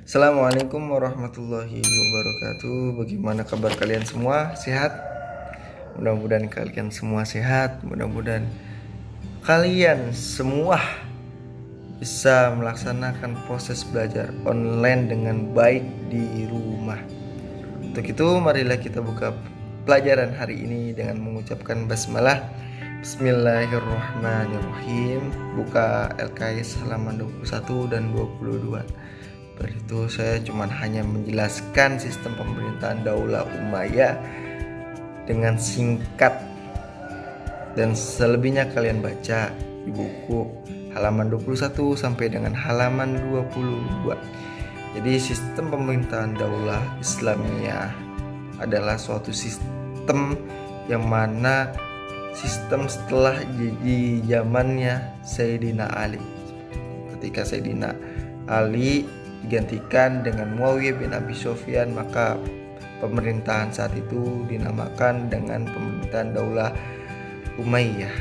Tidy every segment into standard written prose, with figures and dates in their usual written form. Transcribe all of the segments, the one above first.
Assalamualaikum warahmatullahi wabarakatuh. Bagaimana kabar kalian semua? Sehat? Mudah-mudahan kalian semua sehat. Mudah-mudahan kalian semua bisa melaksanakan proses belajar online dengan baik di rumah. Untuk itu marilah kita buka pelajaran hari ini dengan mengucapkan basmalah. Bismillahirrahmanirrahim. Buka LKS halaman 21 dan 22. Itu saya cuma hanya menjelaskan sistem pemerintahan Daulah Umayyah dengan singkat, dan selebihnya kalian baca di buku halaman 21 sampai dengan halaman 22. Jadi sistem pemerintahan Daulah Islamiyah adalah suatu sistem yang mana sistem setelah di zamannya Sayyidina Ali. Ketika Sayyidina Ali digantikan dengan Muawiyah bin Abi Sufyan, maka pemerintahan saat itu dinamakan dengan pemerintahan Daulah Umayyah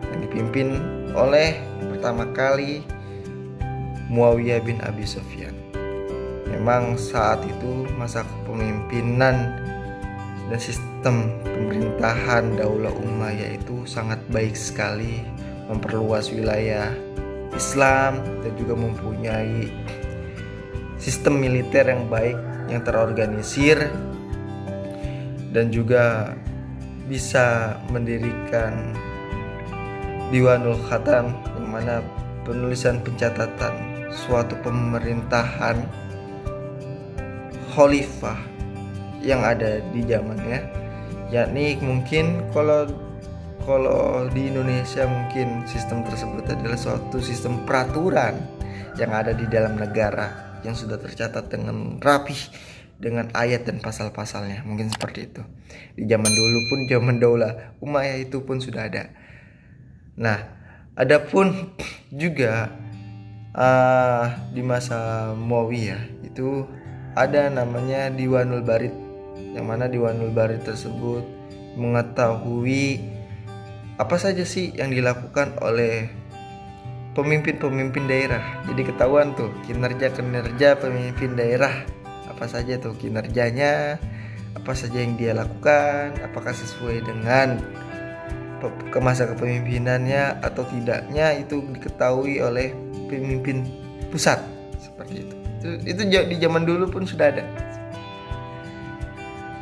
yang dipimpin oleh pertama kali Muawiyah bin Abi Sufyan. Memang saat itu masa kepemimpinan dan sistem pemerintahan Daulah Umayyah itu sangat baik sekali, memperluas wilayah Islam dan juga mempunyai sistem militer yang baik, yang terorganisir, dan juga bisa mendirikan Diwanul Khatam, yang mana penulisan pencatatan suatu pemerintahan khalifah yang ada di zamannya. Yakni mungkin kalau di Indonesia mungkin sistem tersebut adalah suatu sistem peraturan yang ada di dalam negara, yang sudah tercatat dengan rapih dengan ayat dan pasal-pasalnya, mungkin seperti itu. Di zaman dulu pun, zaman Daulah Umayyah itu pun sudah ada. Nah, adapun juga di masa Muawiyah itu ada namanya Diwanul Barid, yang mana Diwanul Barid tersebut mengetahui apa saja sih yang dilakukan oleh pemimpin-pemimpin daerah. Jadi ketahuan tuh kinerja pemimpin daerah, apa saja tuh kinerjanya, apa saja yang dia lakukan, apakah sesuai dengan ke masa kepemimpinannya atau tidaknya, itu diketahui oleh pemimpin pusat seperti itu. Itu di zaman dulu pun sudah ada.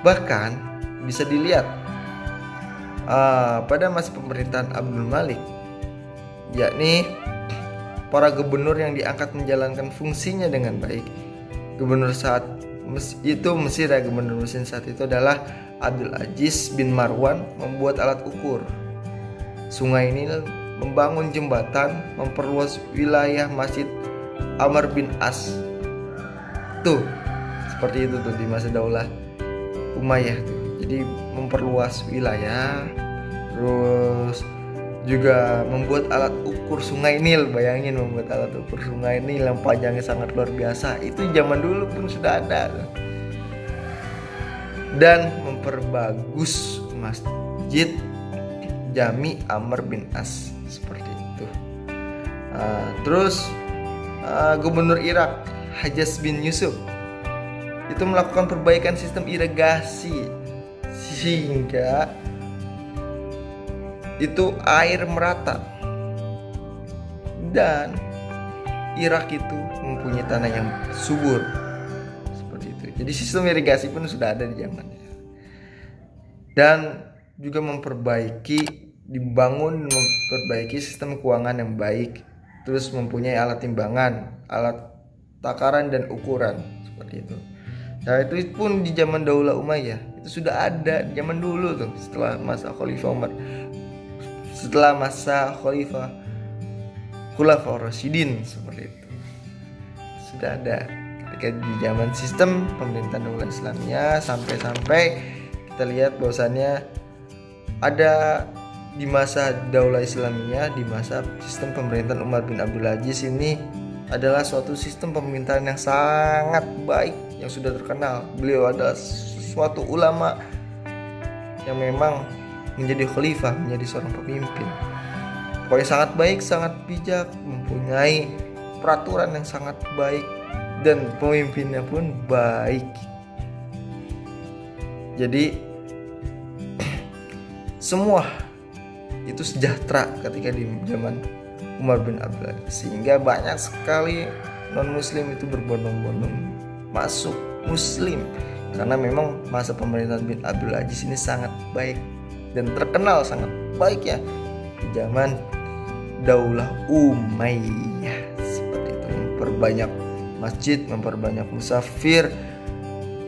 Bahkan bisa dilihat pada masa pemerintahan Abdul Malik, yakni para gubernur yang diangkat menjalankan fungsinya dengan baik. Gubernur saat itu Mesir, gubernur Mesir saat itu adalah Abdul Aziz bin Marwan, membuat alat ukur Sungai Nil, membangun jembatan, memperluas wilayah Masjid Amr bin As. Tuh, seperti itu tuh di masa Daulah Umayyah tuh. Jadi memperluas wilayah, terus juga membuat alat ukur Sungai Nil. Bayangin membuat alat ukur Sungai Nil yang panjangnya sangat luar biasa. Itu zaman dulu pun sudah ada. Dan memperbagus Masjid Jami Amr bin As, seperti itu. Terus Gubernur Irak Hajjaj bin Yusuf itu melakukan perbaikan sistem irigasi sehingga itu air merata, dan Irak itu mempunyai tanah yang subur, seperti itu. Jadi sistem irigasi pun sudah ada di zamannya. Dan juga memperbaiki sistem keuangan yang baik, terus mempunyai alat timbangan, alat takaran dan ukuran, seperti itu. Nah, itu pun di zaman Daulah Umayyah itu sudah ada di zaman dulu tuh, setelah masa Khalifah Umar. Setelah masa Khulafaur Rasyidin, seperti itu sudah ada. Ketika di zaman sistem pemerintahan Daulah Islamiyah, sampai kita lihat bahwasannya ada di masa Daulah Islamiyah, di masa sistem pemerintahan Umar bin Abdul Aziz ini adalah suatu sistem pemerintahan yang sangat baik, yang sudah terkenal. Beliau adalah suatu ulama yang memang menjadi khalifah, menjadi seorang pemimpin. Pokoknya sangat baik, sangat bijak, mempunyai peraturan yang sangat baik, dan pemimpinnya pun baik. Jadi semua itu sejahtera ketika di zaman Umar bin Abdul Aziz, sehingga banyak sekali non muslim itu berbondong-bondong masuk muslim karena memang masa pemerintahan bin Abdul Aziz ini sangat baik dan terkenal sangat baik ya di zaman Daulah Umayyah. Seperti itu, memperbanyak masjid, memperbanyak musafir,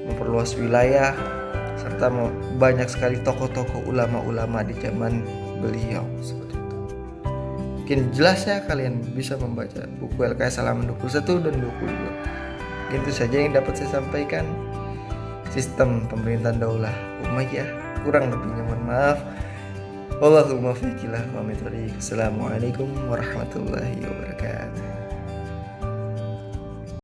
memperluas wilayah, serta banyak sekali tokoh-tokoh ulama-ulama di zaman beliau. Seperti itu. Mungkin jelas ya, kalian bisa membaca buku LKS halaman 21 dan 22. Itu saja yang dapat saya sampaikan. Sistem pemerintahan Daulah Umayyah, kurang lebihnya mohon maaf. Wallahul muwaffiq ila aqwamit thoriq. Assalamualaikum warahmatullahi wabarakatuh.